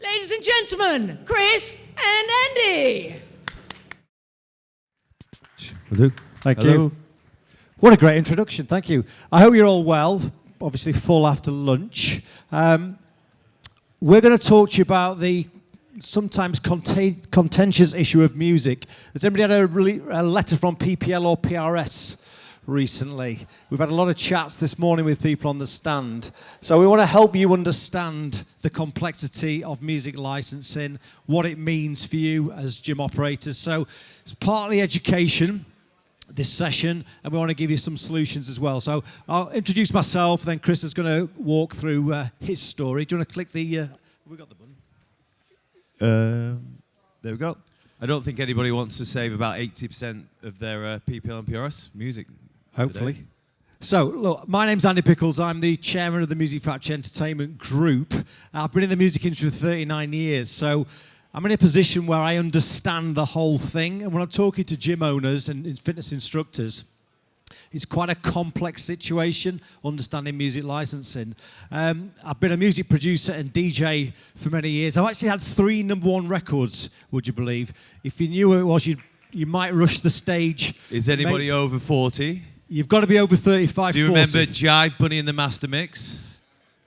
Ladies and gentlemen, Chris and Andy. Thank you. What a great introduction, thank you. I hope you're all well, obviously full after lunch. We're going to talk to you about the sometimes contentious issue of music. Has anybody had a letter from PPL or PRS recently? We've had a lot of chats this morning with people on the stand. So we want to help you understand the complexity of music licensing, what it means for you as gym operators. So it's partly education, this session, and we want to give you some solutions as well. So I'll introduce myself, then Chris is going to walk through his story. Do you want to click the... have we got the button? There we go. I don't think anybody wants to save about 80% of their PPL and PRS music. Hopefully. Today. So, look, my name's Andy Pickles. I'm the chairman of the Music Factory Entertainment Group. I've been in the music industry for 39 years, so I'm in a position where I understand the whole thing. And when I'm talking to gym owners and fitness instructors, it's quite a complex situation, understanding music licensing. I've been a music producer and DJ for many years. I've actually had 3 #1 records, would you believe? If you knew who it was, you might rush the stage. Is anybody over 40? You've got to be over 35, Do you 40. remember Jive Bunny and the Mastermix?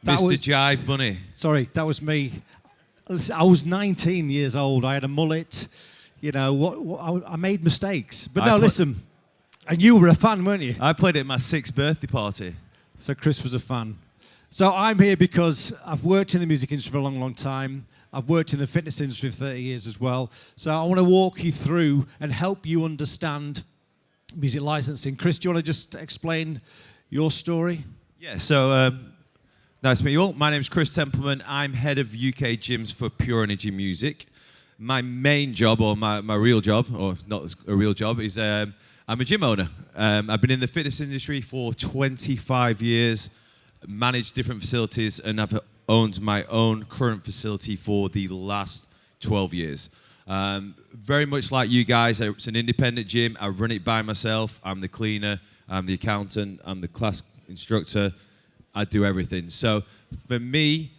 Mr. Jive Bunny. Sorry, that was me. Listen, I was 19 years old. I had a mullet. You know, I made mistakes. But no, listen. And you were a fan, weren't you? I played it at my 6th birthday party. So Chris was a fan. So I'm here because I've worked in the music industry for a long, long time. I've worked in the fitness industry for 30 years as well. So I want to walk you through and help you understand music licensing. Chris, do you want to just explain your story? Yeah, so nice to meet you all. My name's Chris Templeman. I'm head of UK gyms for Pure Energy Music. My main job, or my real job, or not a real job, is... I'm a gym owner. I've been in the fitness industry for 25 years, managed different facilities, and I've owned my own current facility for the last 12 years. Very much like you guys, it's an independent gym. I run it by myself. I'm the cleaner, I'm the accountant, I'm the class instructor. I do everything. So for me,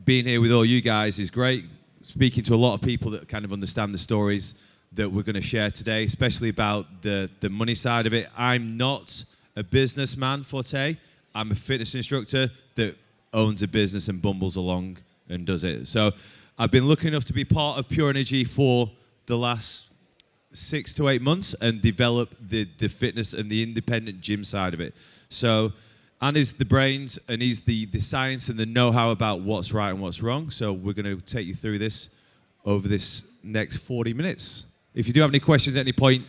being here with all you guys is great. Speaking to a lot of people that kind of understand the stories that we're going to share today, especially about the money side of it. I'm not a businessman, Forte. I'm a fitness instructor that owns a business and bumbles along and does it. So I've been lucky enough to be part of Pure Energy for the last 6 to 8 months and develop the fitness and the independent gym side of it. So Andy's the brains and he's the science and the know-how about what's right and what's wrong. So we're going to take you through this over this next 40 minutes. If you do have any questions at any point,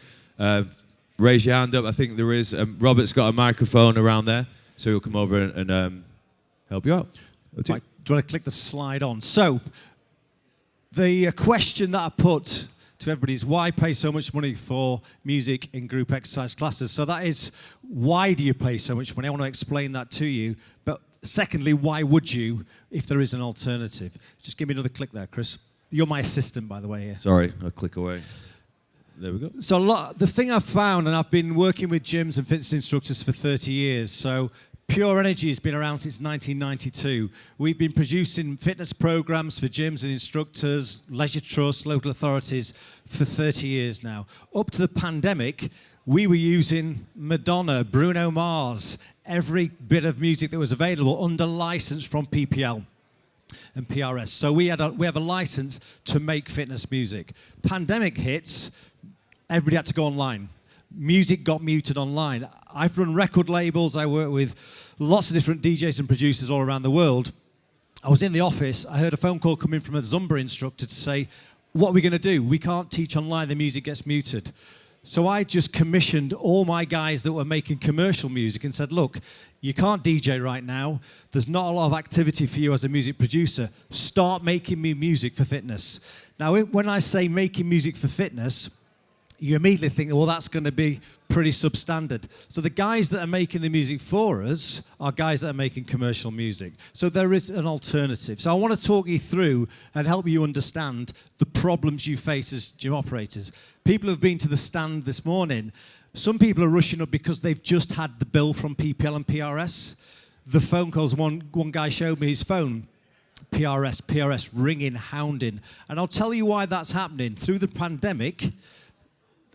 raise your hand up. I think there is. Robert's got a microphone around there, so he'll come over and help you out. Right. Do you want to click the slide on? So, the question that I put to everybody is, why pay so much money for music in group exercise classes? So that is, why do you pay so much money? I want to explain that to you. But secondly, why would you if there is an alternative? Just give me another click there, Chris. You're my assistant, by the way. Here. Sorry, I'll click away. There we go. So the thing I've found, and I've been working with gyms and fitness instructors for 30 years, so Pure Energy has been around since 1992. We've been producing fitness programs for gyms and instructors, leisure trusts, local authorities for 30 years now. Up to the pandemic, we were using Madonna, Bruno Mars, every bit of music that was available under license from PPL and PRS. So we have a license to make fitness music. Pandemic hits, everybody had to go online. Music got muted online. I've run record labels. I work with lots of different DJs and producers all around the world. I was in the office. I heard a phone call come in from a Zumba instructor to say, what are we going to do? We can't teach online. The music gets muted. So I just commissioned all my guys that were making commercial music and said, look, you can't DJ right now. There's not a lot of activity for you as a music producer. Start making me music for fitness. Now, when I say making music for fitness, you immediately think, well, that's going to be pretty substandard. So the guys that are making the music for us are guys that are making commercial music. So there is an alternative. So I want to talk you through and help you understand the problems you face as gym operators. People have been to the stand this morning. Some people are rushing up because they've just had the bill from PPL and PRS. The phone calls, one guy showed me his phone. PRS ringing, hounding. And I'll tell you why that's happening. Through the pandemic,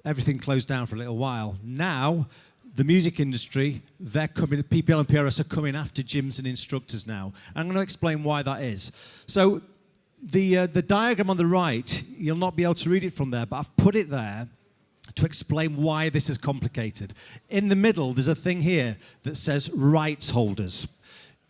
everything closed down for a little while. Now, the music industry, they're coming, PPL and PRS are coming after gyms and instructors now. I'm going to explain why that is. So the diagram on the right, you'll not be able to read it from there, but I've put it there to explain why this is complicated. In the middle, there's a thing here that says rights holders.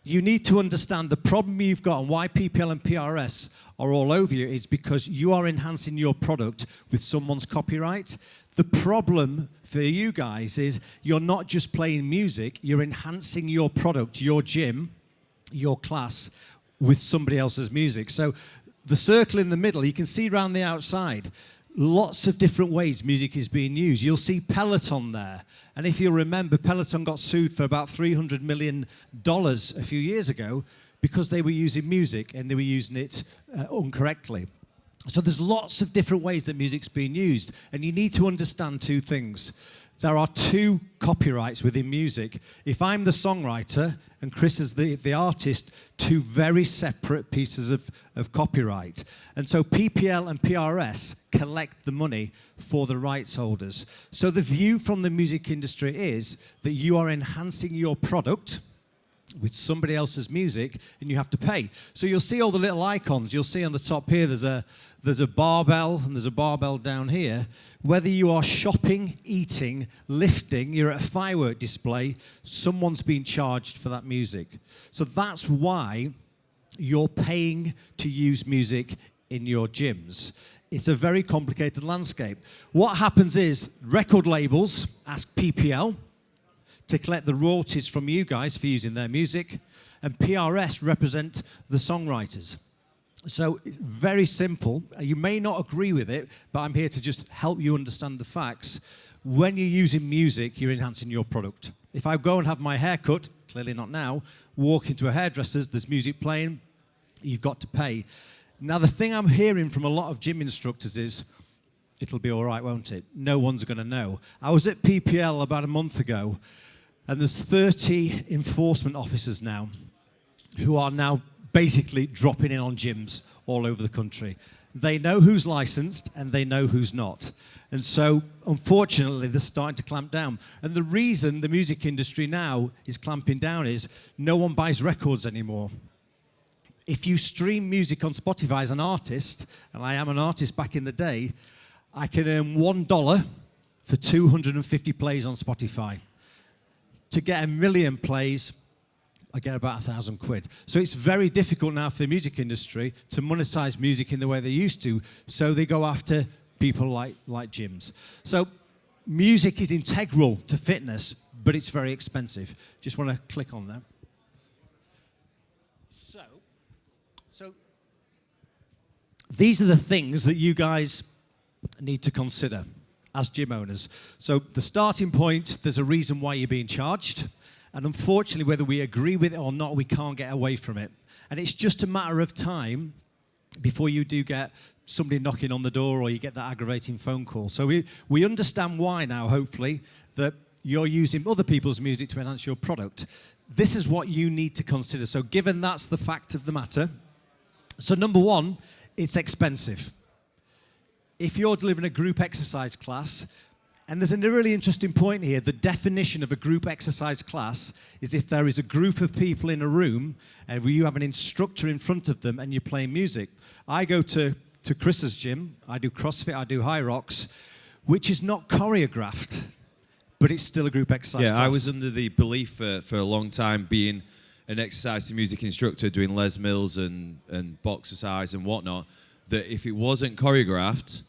You need to understand the problem you've got and why PPL and PRS are all over you is because you are enhancing your product with someone's copyright. The problem for you guys is you're not just playing music, you're enhancing your product, your gym, your class with somebody else's music. So the circle in the middle, you can see around the outside, lots of different ways music is being used. You'll see Peloton there. And if you'll remember, Peloton got sued for about $300 million a few years ago because they were using music and they were using it incorrectly. So there's lots of different ways that music's being used. And you need to understand two things. There are two copyrights within music. If I'm the songwriter and Chris is the artist, two very separate pieces of copyright. And so PPL and PRS collect the money for the rights holders. So the view from the music industry is that you are enhancing your product with somebody else's music and you have to pay. So you'll see all the little icons. You'll see on the top here there's a barbell and there's a barbell down here. Whether you are shopping, eating, lifting, you're at a firework display, someone's being charged for that music. So that's why you're paying to use music in your gyms. It's a very complicated landscape. What happens is record labels ask PPL to collect the royalties from you guys for using their music, and PRS represent the songwriters. So it's very simple. You may not agree with it, but I'm here to just help you understand the facts. When you're using music, you're enhancing your product. If I go and have my hair cut, clearly not now, walk into a hairdresser's, there's music playing, you've got to pay. Now, the thing I'm hearing from a lot of gym instructors is, it'll be all right, won't it? No one's going to know. I was at PPL about a month ago, and there's 30 enforcement officers now who are now basically dropping in on gyms all over the country. They know who's licensed and they know who's not. And so, unfortunately, they're starting to clamp down. And the reason the music industry now is clamping down is no one buys records anymore. If you stream music on Spotify as an artist, and I am an artist back in the day, I can earn $1 for 250 plays on Spotify. To get 1 million plays, I get about 1,000 quid. So it's very difficult now for the music industry to monetize music in the way they used to. So they go after people like gyms. So music is integral to fitness, but it's very expensive. Just want to click on that. So these are the things that you guys need to consider as gym owners. So the starting point, there's a reason why you're being charged. And unfortunately, whether we agree with it or not, we can't get away from it. And it's just a matter of time before you do get somebody knocking on the door or you get that aggravating phone call. So we understand why now, hopefully, that you're using other people's music to enhance your product. This is what you need to consider. So given that's the fact of the matter, so number one, it's expensive. If you're delivering a group exercise class, and there's a really interesting point here. The definition of a group exercise class is if there is a group of people in a room and you have an instructor in front of them and you're playing music. I go to Chris's gym. I do CrossFit. I do Hyrox, which is not choreographed, but it's still a group exercise class. I was under the belief for a long time, being an exercise and music instructor, doing Les Mills and boxercise and whatnot, that if it wasn't choreographed,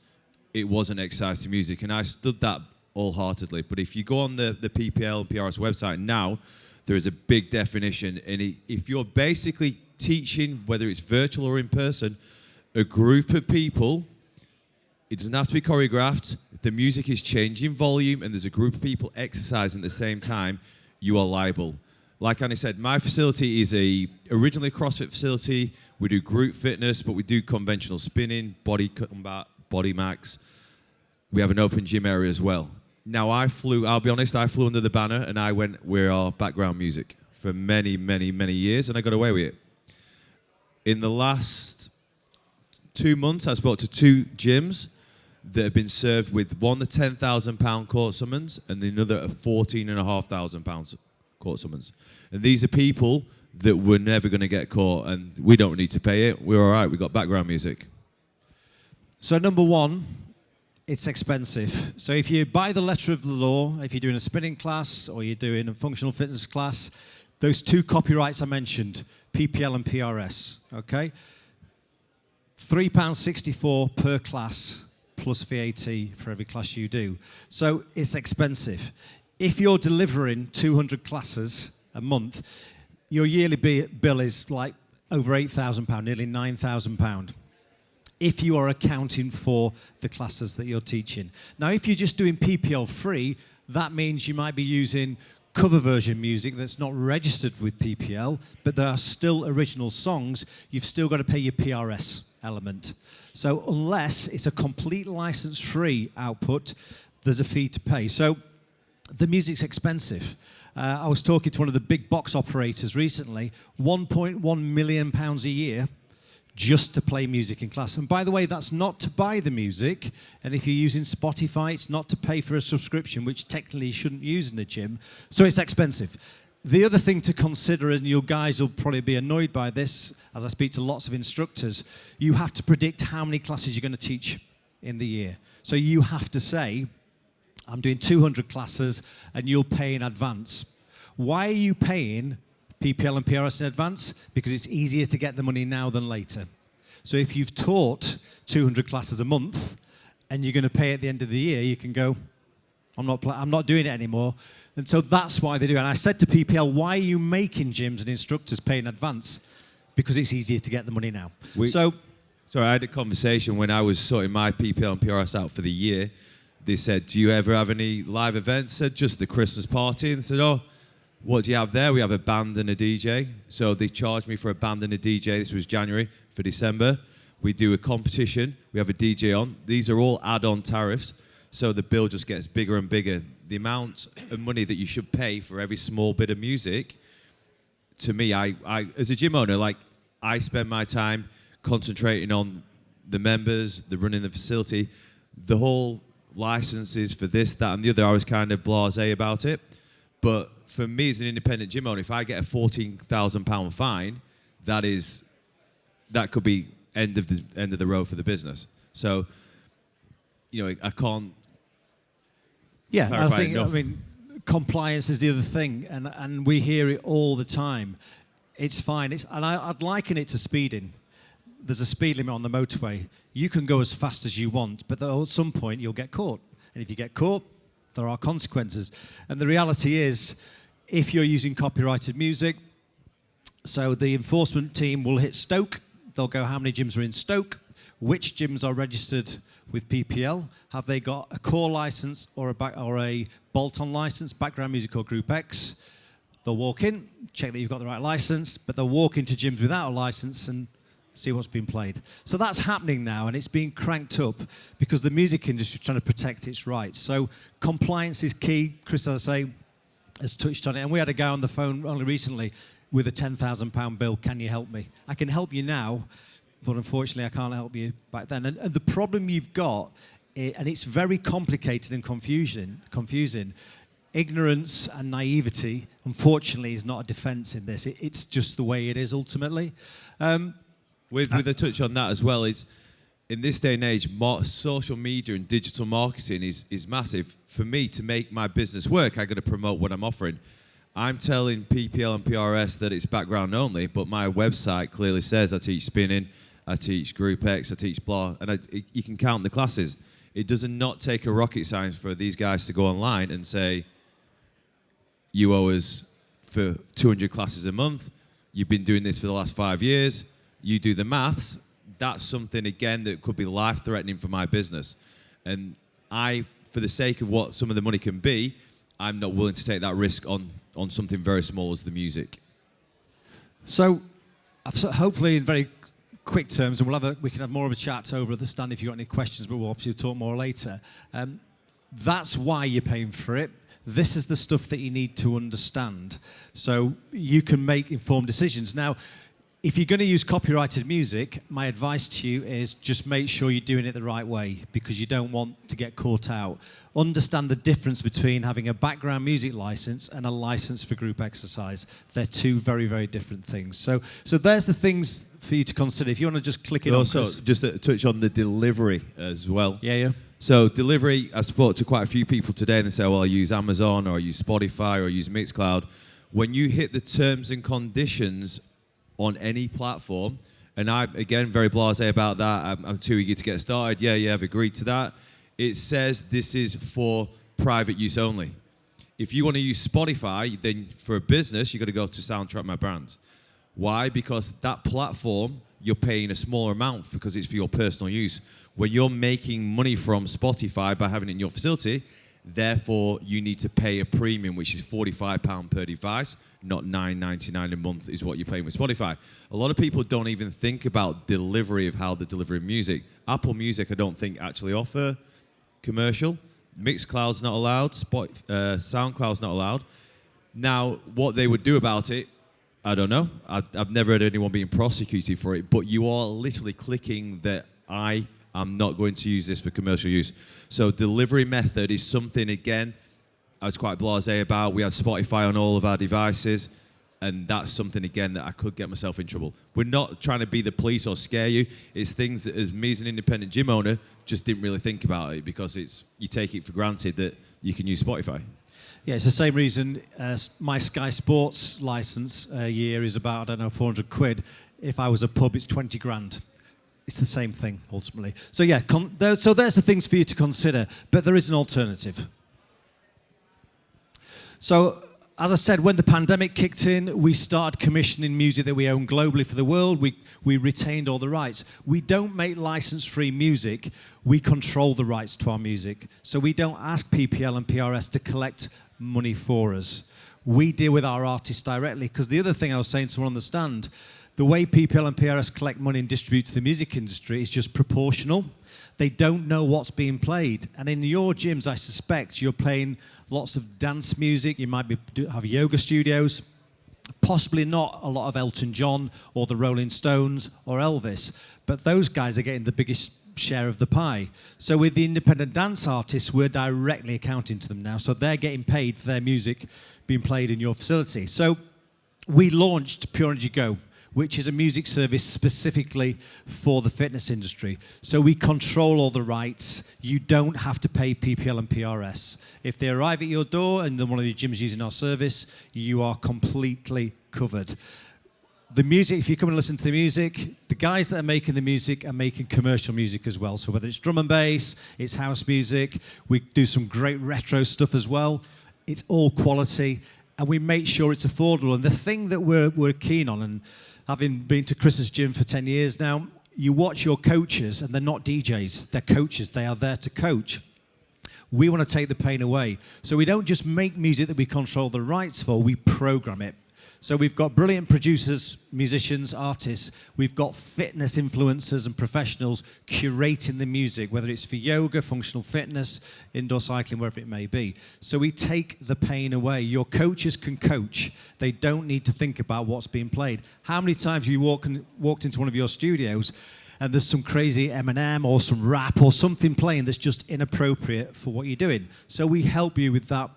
it wasn't exercise to music, and I stood that wholeheartedly. But if you go on the PPL and PRS website now, there is a big definition, and if you're basically teaching, whether it's virtual or in person, a group of people, it doesn't have to be choreographed. If the music is changing volume and there's a group of people exercising at the same time, you are liable. Like Annie said, my facility is originally a CrossFit facility. We do group fitness, but we do conventional spinning, body combat, body max. We have an open gym area as well. Now I'll be honest, I flew under the banner and I went, we're our background music for many, many, many years, and I got away with it. in the last 2 months, I spoke to 2 gyms that have been served with one a £10,000 court summons and another a £14,500 court summons. And these are people that were never going to get caught, and we don't need to pay it. We're all right. We got background music. So number one, it's expensive. So if you buy the letter of the law, if you're doing a spinning class or you're doing a functional fitness class, those 2 copyrights I mentioned, PPL and PRS, okay? £3.64 per class plus VAT for every class you do. So it's expensive. If you're delivering 200 classes a month, your yearly bill is like over £8,000, nearly £9,000. If you are accounting for the classes that you're teaching. Now, if you're just doing PPL free, that means you might be using cover version music that's not registered with PPL, but there are still original songs. You've still got to pay your PRS element. So unless it's a complete license-free output, there's a fee to pay. So the music's expensive. I was talking to one of the big box operators recently, £1.1 million a year just to play music in class. And by the way, that's not to buy the music. And if you're using Spotify, it's not to pay for a subscription, which technically you shouldn't use in a gym. So it's expensive. The other thing to consider, and you guys will probably be annoyed by this, as I speak to lots of instructors, you have to predict how many classes you're going to teach in the year. So you have to say, I'm doing 200 classes, and you'll pay in advance. Why are you paying PPL and PRS in advance? Because it's easier to get the money now than later. So if you've taught 200 classes a month and you're going to pay at the end of the year, you can go, I'm not doing it anymore. And so that's why they do it. And I said to PPL, why are you making gyms and instructors pay in advance? Because it's easier to get the money now. Sorry, I had a conversation when I was sorting my PPL and PRS out for the year. They said, do you ever have any live events? I said, just the Christmas party. And they said, oh, what do you have there? We have a band and a DJ. So they charged me for a band and a DJ. This was January. For December, we do a competition. We have a DJ on. These are all add-on tariffs. So the bill just gets bigger and bigger. The amount of money that you should pay for every small bit of music, to me, I as a gym owner, like, I spend my time concentrating on the members, the running the facility, the whole licenses for this, that, and the other. I was kind of blasé about it. But for me as an independent gym owner, if I get a £14,000 fine, that could be end of the road for the business. So, I can't. Yeah, I mean, compliance is the other thing, and we hear it all the time. It's fine. I'd liken it to speeding. There's a speed limit on the motorway. You can go as fast as you want, but at some point you'll get caught. And if you get caught, there are consequences. And the reality is, if you're using copyrighted music, so the enforcement team will hit Stoke. They'll go, how many gyms are in Stoke? Which gyms are registered with PPL? Have they got a core license or a bolt-on license, background music or Group X? They'll walk in, check that you've got the right license, but they'll walk into gyms without a license and see what's been played. So that's happening now, and it's being cranked up because the music industry is trying to protect its rights. So compliance is key. Chris, as I say, has touched on it. And we had a guy on the phone only recently with a £10,000 bill. Can you help me? I can help you now, but unfortunately I can't help you back then. And the problem you've got, and it's very complicated and confusing, ignorance and naivety, unfortunately, is not a defense in this. It's just the way it is ultimately. With a touch on that as well, is in this day and age, social media and digital marketing is massive. For me, to make my business work, I got to promote what I'm offering. I'm telling PPL and PRS that it's background only, but my website clearly says I teach spinning, I teach Group X, I teach blah, and you can count the classes. It does not take a rocket science for these guys to go online and say, you owe us for 200 classes a month, you've been doing this for the last 5 years, you do the maths. That's something, again, that could be life-threatening for my business. And for the sake of what some of the money can be, I'm not willing to take that risk on something very small as the music. So, hopefully in very quick terms, and we can have more of a chat over at the stand if you've got any questions, but we'll obviously talk more later. That's why you're paying for it. This is the stuff that you need to understand so you can make informed decisions. Now, If you're going to use copyrighted music, my advice to you is just make sure you're doing it the right way, because you don't want to get caught out. Understand the difference between having a background music license and a license for group exercise. They're two very, very different things. So there's the things for you to consider. If you want to just click it on. Also, just to touch on the delivery as well. Yeah. So delivery, I spoke to quite a few people today and they say, well, I use Amazon or I use Spotify or I use Mixcloud. When you hit the terms and conditions on any platform, and I'm, again, very blasé about that. I'm too eager to get started. Yeah, I've agreed to that. It says this is for private use only. If you want to use Spotify, then for a business, you've got to go to Soundtrack My Brand. Why? Because that platform, you're paying a smaller amount because it's for your personal use. When you're making money from Spotify by having it in your facility, therefore you need to pay a premium, which is £45 per device, not $9.99 a month is what you're paying with Spotify. A lot of people don't even think about delivery of how they're delivering music. Apple Music, I don't think, actually offer commercial. Mixcloud's not allowed. SoundCloud's not allowed. Now, what they would do about it, I don't know. I've never heard anyone being prosecuted for it, but you are literally clicking that I am not going to use this for commercial use. So delivery method is something, again, I was quite blasé about. We have Spotify on all of our devices, and that's something, again, that I could get myself in trouble. We're not trying to be the police or scare you. It's things that, as me as an independent gym owner, just didn't really think about it because you take it for granted that you can use Spotify. Yeah, it's the same reason my Sky Sports license a year is about, I don't know, 400 quid. If I was a pub, it's 20 grand. It's the same thing, ultimately. So yeah, there's the things for you to consider, but there is an alternative. So, as I said, when the pandemic kicked in, we started commissioning music that we own globally for the world. We retained all the rights. We don't make license-free music. We control the rights to our music. So we don't ask PPL and PRS to collect money for us. We deal with our artists directly, because the other thing I was saying to someone on the stand, the way PPL and PRS collect money and distribute to the music industry is just proportional. They don't know what's being played. And in your gyms, I suspect you're playing lots of dance music. You might have yoga studios. Possibly not a lot of Elton John or the Rolling Stones or Elvis. But those guys are getting the biggest share of the pie. So with the independent dance artists, we're directly accounting to them now. So they're getting paid for their music being played in your facility. So we launched Pure Energy Go, which is a music service specifically for the fitness industry. So we control all the rights. You don't have to pay PPL and PRS. If they arrive at your door and then one of your gyms using our service, you are completely covered. The music, if you come and listen to the music, the guys that are making the music are making commercial music as well. So whether it's drum and bass, it's house music, we do some great retro stuff as well. It's all quality, and we make sure it's affordable. And the thing that we're keen on, and having been to Chris's gym for 10 years now, you watch your coaches, and they're not DJs, they're coaches. They are there to coach. We want to take the pain away. So we don't just make music that we control the rights for, we program it. So we've got brilliant producers, musicians, artists. We've got fitness influencers and professionals curating the music, whether it's for yoga, functional fitness, indoor cycling, wherever it may be. So we take the pain away. Your coaches can coach. They don't need to think about what's being played. How many times have you walked into one of your studios and there's some crazy Eminem or some rap or something playing that's just inappropriate for what you're doing? So we help you with that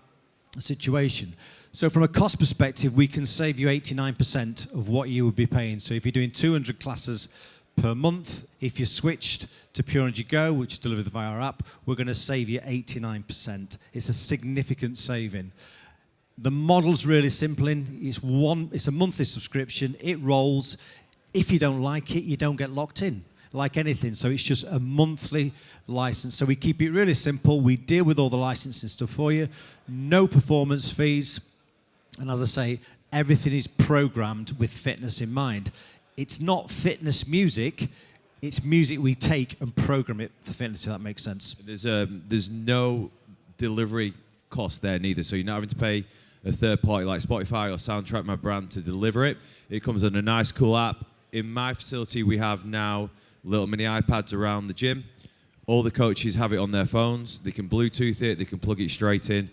situation. So from a cost perspective, we can save you 89% of what you would be paying. So if you're doing 200 classes per month, if you switched to Pure Energy Go, which is delivered via our app, we're going to save you 89%. It's a significant saving. The model's really simple. It's a monthly subscription. It rolls. If you don't like it, you don't get locked in, like anything. So it's just a monthly license. So we keep it really simple. We deal with all the licensing stuff for you. No performance fees. And as I say, everything is programmed with fitness in mind. It's not fitness music. It's music we take and program it for fitness, if that makes sense. There's no delivery cost there neither. So you're not having to pay a third party like Spotify or Soundtrack My Brand to deliver it. It comes on a nice, cool app. In my facility, we have now little mini iPads around the gym. All the coaches have it on their phones. They can Bluetooth it. They can plug it straight in.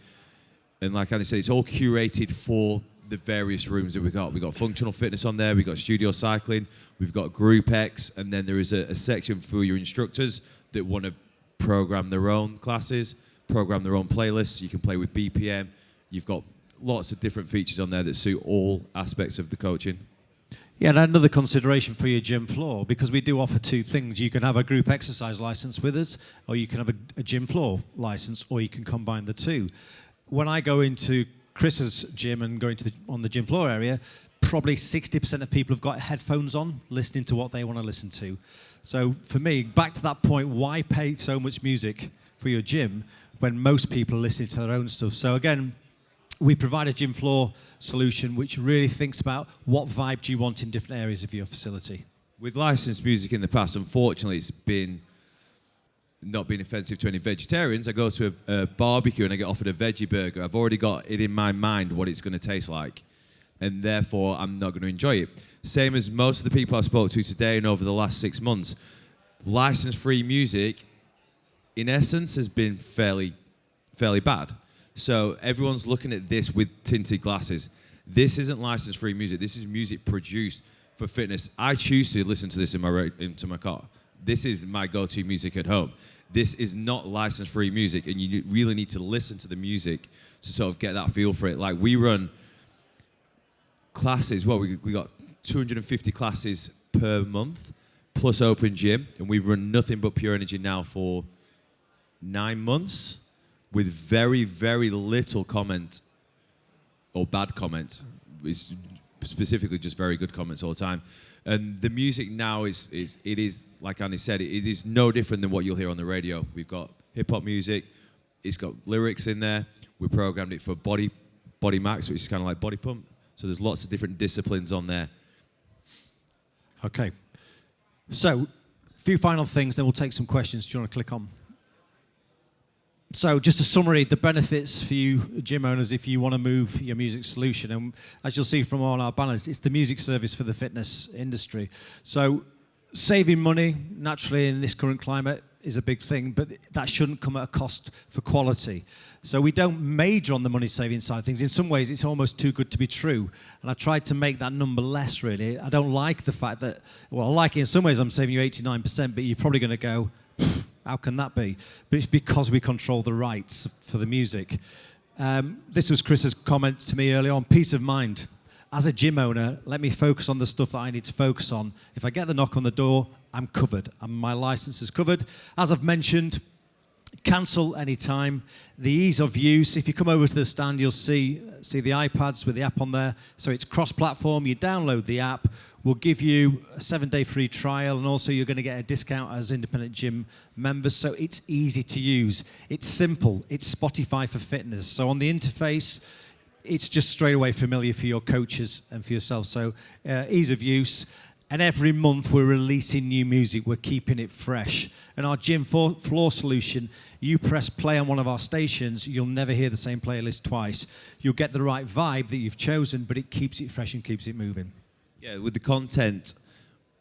And like Andy said, it's all curated for the various rooms that we've got. We've got functional fitness on there, we've got studio cycling, we've got Group X, and then there is a section for your instructors that want to program their own classes, program their own playlists. You can play with BPM. You've got lots of different features on there that suit all aspects of the coaching. Yeah, and another consideration for your gym floor, because we do offer two things. You can have a group exercise license with us, or you can have a gym floor license, or you can combine the two. When I go into Chris's gym and go into on the gym floor area, probably 60% of people have got headphones on, listening to what they want to listen to. So for me, back to that point, why pay so much music for your gym when most people are listening to their own stuff? So again, we provide a gym floor solution which really thinks about what vibe do you want in different areas of your facility. With licensed music in the past, unfortunately, it's been not being offensive to any vegetarians. I go to a barbecue and I get offered a veggie burger. I've already got it in my mind what it's going to taste like, and therefore I'm not going to enjoy it. Same as most of the people I spoke to today and over the last 6 months, license-free music, in essence, has been fairly bad. So everyone's looking at this with tinted glasses. This isn't license-free music. This is music produced for fitness. I choose to listen to this into my car. This is my go-to music at home. This is not license-free music, and you really need to listen to the music to sort of get that feel for it. Like, we run classes. Well, we got 250 classes per month, plus open gym, and we've run nothing but Pure Energy now for 9 months, with very, very little comment or bad comments. It's specifically just very good comments all the time. And the music now is like Andy said, it is no different than what you'll hear on the radio. We've got hip-hop music. It's got lyrics in there. We programmed it for Body Max, which is kind of like Body Pump. So there's lots of different disciplines on there. Okay. So, a few final things, then we'll take some questions. Do you want to click on? So just a summary, the benefits for you gym owners if you want to move your music solution. And as you'll see from all our banners, it's the music service for the fitness industry. So saving money, naturally, in this current climate is a big thing, but that shouldn't come at a cost for quality. So we don't major on the money-saving side of things. In some ways, it's almost too good to be true. And I tried to make that number less, really. I don't like the fact that, well, I like it in some ways I'm saving you 89%, but you're probably going to go, how can that be? But it's because we control the rights for the music. This was Chris's comment to me earlier on, peace of mind. As a gym owner, let me focus on the stuff that I need to focus on. If I get the knock on the door, I'm covered, and my license is covered. As I've mentioned, cancel anytime. The ease of use, if you come over to the stand, you'll see the iPads with the app on there. So it's cross-platform. You download the app. We'll give you a 7-day free trial, and also you're going to get a discount as independent gym members. So it's easy to use. It's simple. It's Spotify for fitness. So on the interface, it's just straight away familiar for your coaches and for yourself. So ease of use. And every month we're releasing new music. We're keeping it fresh. And our gym floor solution, you press play on one of our stations, you'll never hear the same playlist twice. You'll get the right vibe that you've chosen, but it keeps it fresh and keeps it moving. Yeah, with the content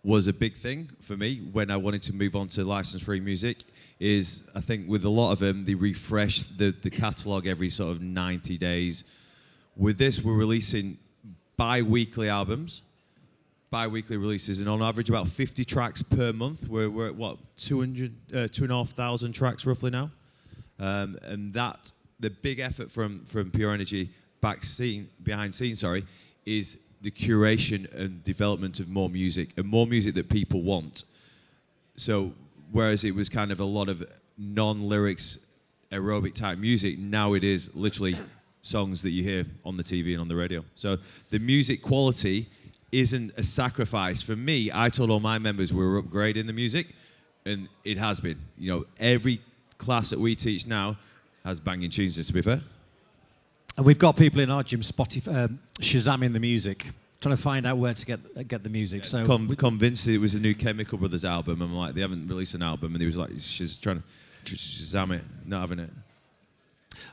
was a big thing for me when I wanted to move on to license-free music. Is I think with a lot of them, they refresh the catalogue every sort of 90 days. With this, we're releasing bi-weekly albums, bi-weekly releases, and on average about 50 tracks per month. We're at what, 2,500 tracks roughly now, and that the big effort from Pure Energy behind scenes, is the curation and development of more music that people want. So whereas it was kind of a lot of non-lyrics aerobic type music, now it is literally songs that you hear on the TV and on the radio. So the music quality isn't a sacrifice. For me, I told all my members we were upgrading the music, and it has been. You know, every class that we teach now has banging tunes, to be fair. And we've got people in our gym Shazamming the music, trying to find out where to get the music. Yeah, so convinced it was a new Chemical Brothers album. I'm like, they haven't released an album, and he was like, she's trying to Shazam it, not having it.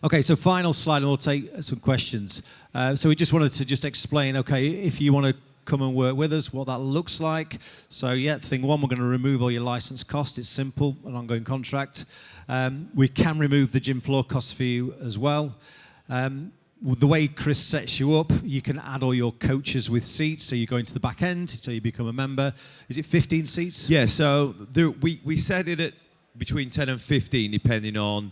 Okay, so final slide, and we'll take some questions. So we just wanted to just explain, okay, if you want to come and work with us, what that looks like. So yeah, thing one, we're going to remove all your license costs. It's simple, an ongoing contract. We can remove the gym floor costs for you as well. the way Chris sets you up, you can add all your coaches with seats. So you go into the back end, so you become a member. Is it 15 seats? Yeah, so we set it at between 10 and 15, depending on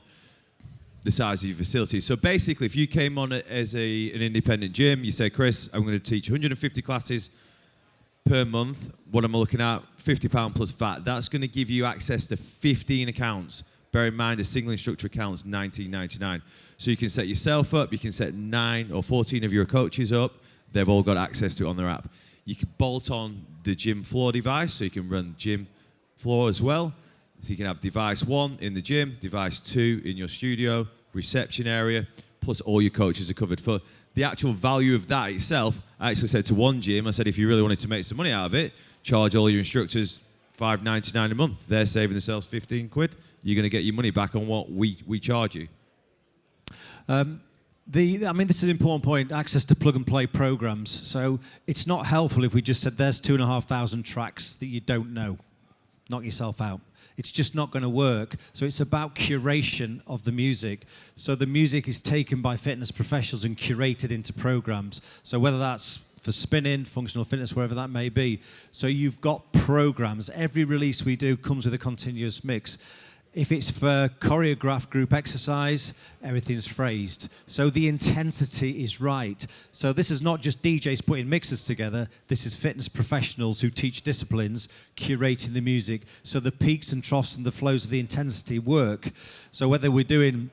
the size of your facility. So basically, if you came on as an independent gym, you say, Chris, I'm going to teach 150 classes per month. What am I looking at? £50 plus VAT. That's going to give you access to 15 accounts. Bear in mind, a single instructor account is $19.99. So you can set yourself up, you can set 9 or 14 of your coaches up. They've all got access to it on their app. You can bolt on the gym floor device, so you can run gym floor as well. So you can have device 1 in the gym, device 2 in your studio, reception area, plus all your coaches are covered. For the actual value of that itself, I actually said to one gym, I said, if you really wanted to make some money out of it, charge all your instructors $5.99 a month. They're saving themselves 15 quid. You're going to get your money back on what we charge you. This is an important point, access to plug-and-play programs. So it's not helpful if we just said, there's 2,500 tracks that you don't know. Knock yourself out. It's just not going to work. So it's about curation of the music. So the music is taken by fitness professionals and curated into programs. So whether that's for spinning, functional fitness, wherever that may be. So you've got programs. Every release we do comes with a continuous mix. If it's for choreographed group exercise, everything's phrased. So the intensity is right. So this is not just DJs putting mixes together. This is fitness professionals who teach disciplines, curating the music. So the peaks and troughs and the flows of the intensity work. So whether we're doing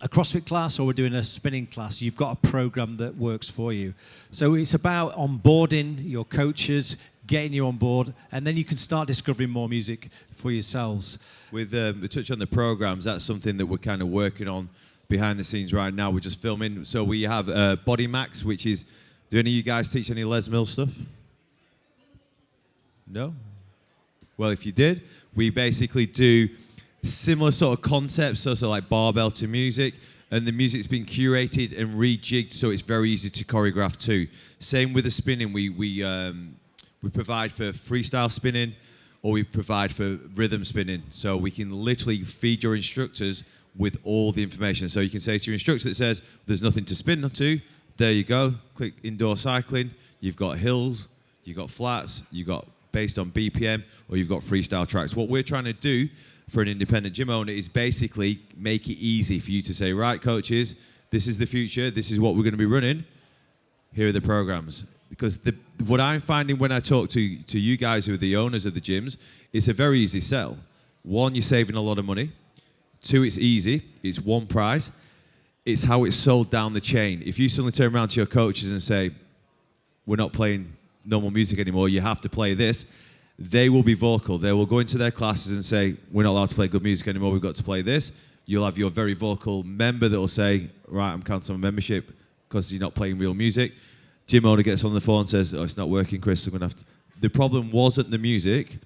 a CrossFit class or we're doing a spinning class, you've got a program that works for you. So it's about onboarding your coaches, getting you on board, and then you can start discovering more music for yourselves. With a touch on the programs, that's something that we're kind of working on behind the scenes right now. We're just filming. So we have Body Max, which is, do any of you guys teach any Les Mills stuff? No? Well, if you did, we basically do similar sort of concepts, so like barbell to music, and the music's been curated and rejigged so it's very easy to choreograph too. Same with the spinning. We provide for freestyle spinning, or we provide for rhythm spinning. So we can literally feed your instructors with all the information. So you can say to your instructor that says, there's nothing to spin to, there you go, click indoor cycling, you've got hills, you've got flats, you've got based on BPM, or you've got freestyle tracks. What we're trying to do for an independent gym owner is basically make it easy for you to say, right, coaches, this is the future, this is what we're going to be running, here are the programs. Because what I'm finding when I talk to you guys who are the owners of the gyms, it's a very easy sell. 1, you're saving a lot of money. 2, it's easy. It's one price. It's how it's sold down the chain. If you suddenly turn around to your coaches and say, we're not playing normal music anymore, you have to play this, they will be vocal. They will go into their classes and say, we're not allowed to play good music anymore, we've got to play this. You'll have your very vocal member that will say, right, I'm cancelling my membership because you're not playing real music. Gym owner gets on the phone and says, oh, it's not working, Chris, I'm going to have to... The problem wasn't the music,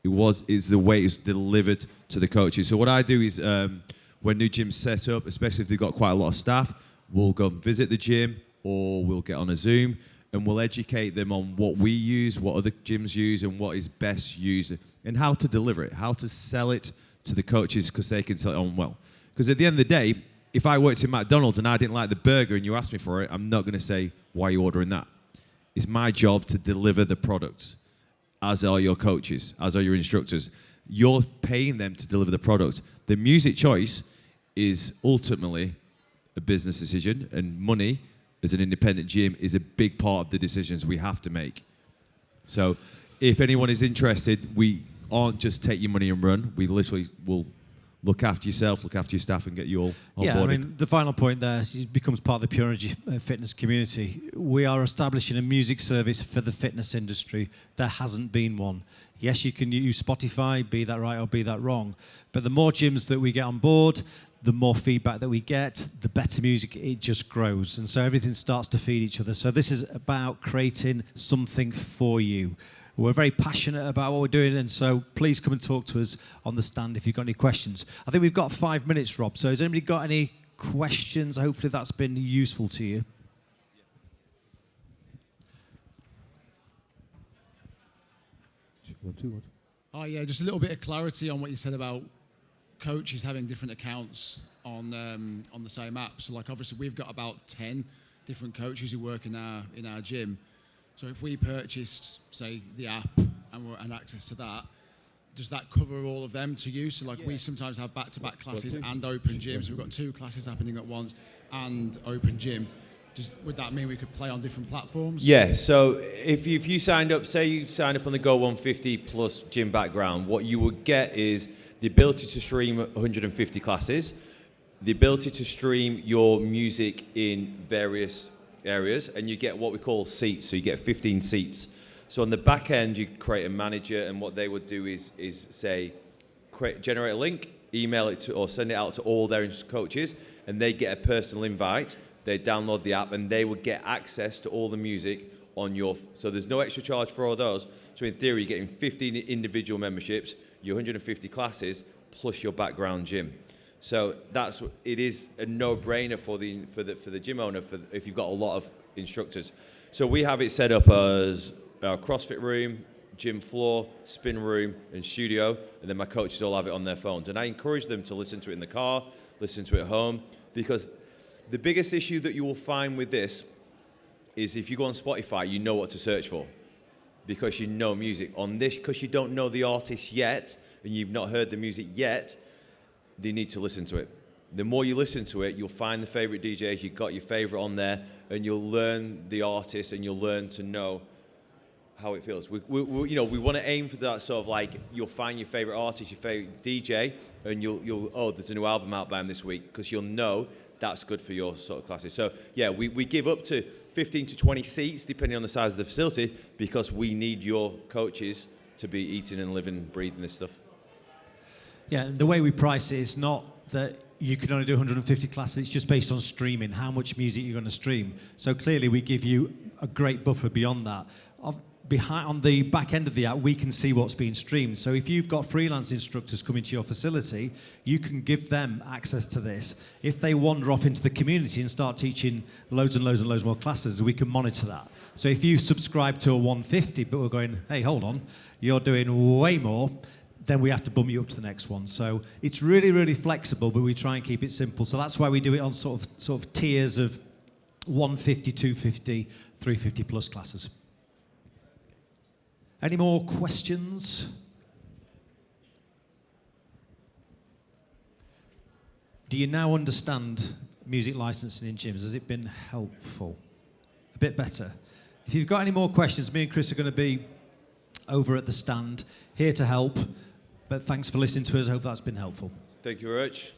is the way it's delivered to the coaches. So what I do is, when new gyms set up, especially if they've got quite a lot of staff, we'll go and visit the gym, or we'll get on a Zoom, and we'll educate them on what we use, what other gyms use, and what is best used, and how to deliver it, how to sell it to the coaches, because they can sell it on well. Because at the end of the day, if I worked in McDonald's and I didn't like the burger and you asked me for it, I'm not going to say, why are you ordering that? It's my job to deliver the product, as are your coaches, as are your instructors. You're paying them to deliver the product. The music choice is ultimately a business decision, and money as an independent gym is a big part of the decisions we have to make. So if anyone is interested, we aren't just take your money and run. We literally will look after yourself, look after your staff, and get you all on board. Yeah, I mean, the final point there is it becomes part of the Pure Energy fitness community. We are establishing a music service for the fitness industry. There hasn't been one. Yes, you can use Spotify, be that right or be that wrong. But the more gyms that we get on board, the more feedback that we get, the better music, it just grows. And so everything starts to feed each other. So this is about creating something for you. We're very passionate about what we're doing, and so please come and talk to us on the stand if you've got any questions. I think we've got 5 minutes, Rob, so has anybody got any questions? Hopefully that's been useful to you. Oh, yeah, just a little bit of clarity on what you said about coaches having different accounts on the same app. So like obviously we've got about 10 different coaches who work in our gym. So if we purchased, say, the app and access to that, does that cover all of them to use? So like we sometimes have back-to-back classes and open gyms. So we've got 2 classes happening at once and open gym. Would that mean we could play on different platforms? Yeah, so if you signed up, say you signed up on the Go 150 plus gym background, what you would get is the ability to stream 150 classes, the ability to stream your music in various areas, and you get what we call seats, so you get 15 seats. So on the back end, you create a manager, and what they would do is say, generate a link, email it to, or send it out to all their coaches, and they get a personal invite. They download the app, and they would get access to all the music on your. So there's no extra charge for all those. So in theory, you're getting 15 individual memberships, your 150 classes, plus your background gym. So it is a no-brainer for the gym owner if you've got a lot of instructors. So we have it set up as our CrossFit room, gym floor, spin room, and studio, and then my coaches all have it on their phones. And I encourage them to listen to it in the car, listen to it at home, because the biggest issue that you will find with this is if you go on Spotify, you know what to search for, because you know music. On this, because you don't know the artist yet, and you've not heard the music yet, you need to listen to it. The more you listen to it, you'll find the favorite DJs, you've got your favorite on there, and you'll learn the artist, and you'll learn to know how it feels. We want to aim for that sort of like, you'll find your favorite artist, your favorite DJ, and you'll there's a new album out by him this week, because you'll know that's good for your sort of classes. So yeah, we give up to 15 to 20 seats, depending on the size of the facility, because we need your coaches to be eating and living, breathing this stuff. Yeah, the way we price it is not that you can only do 150 classes, it's just based on streaming, how much music you're going to stream. So clearly we give you a great buffer beyond that. On the back end of the app, we can see what's being streamed. So if you've got freelance instructors coming to your facility, you can give them access to this. If they wander off into the community and start teaching loads and loads and loads more classes, we can monitor that. So if you subscribe to a 150, but we're going, hey, hold on, you're doing way more, then we have to bump you up to the next one. So it's really, really flexible, but we try and keep it simple. So that's why we do it on sort of tiers of 150, 250, 350 plus classes. Any more questions? Do you now understand music licensing in gyms? Has it been helpful? A bit better? If you've got any more questions, me and Chris are going to be over at the stand, here to help. But thanks for listening to us. I hope that's been helpful. Thank you very much.